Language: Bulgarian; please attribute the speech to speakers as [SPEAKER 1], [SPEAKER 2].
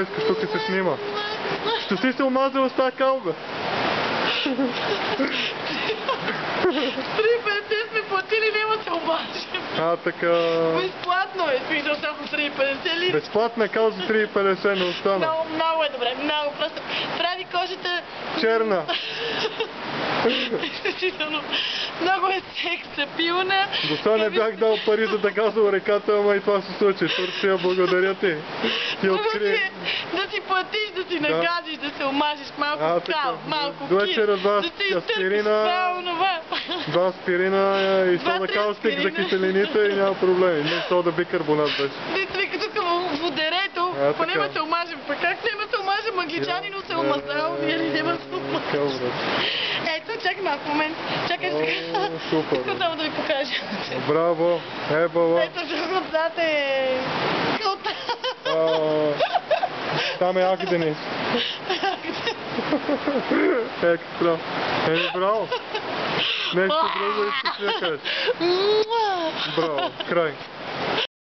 [SPEAKER 1] Искаш, тук се снима. Ще си се омазала с тази калба.
[SPEAKER 2] 3,50 сме платили, няма да се обажим.
[SPEAKER 1] Така...
[SPEAKER 2] Безплатно е, смисъл само 3,50 ли?
[SPEAKER 1] Безплатна кауза 3,50 не остана.
[SPEAKER 2] Много е добре, много просто. Прави кожата...
[SPEAKER 1] Черна.
[SPEAKER 2] Действително. Много е сексапилна.
[SPEAKER 1] До сега не бях дал пари за да газва реката, ама и това се случи. Турция, благодаря ти. Ти откри.
[SPEAKER 2] Да си платиш, да си нагазиш, да се омажеш малко кал, малко
[SPEAKER 1] кир. Вечера два
[SPEAKER 2] да си
[SPEAKER 1] аспирина, два аспирина и сода каустик за киселините и няма проблеми. Не сода бикарбонат беше.
[SPEAKER 2] Не, като тук в водерето, поне ме се омажем. Пък как не ме се омажем, англичанинът се омазал, ние ли няма се омажем. Ето, чакай малко момент. Чакай сега.
[SPEAKER 1] Супер.
[SPEAKER 2] Искам само да ви покажа.
[SPEAKER 1] Браво, ебала.
[SPEAKER 2] Ето, тук отзад е кълта.
[SPEAKER 1] Там е Агденис. Екстра. Браво. Нещо друго искаш да кажеш. Браво, край.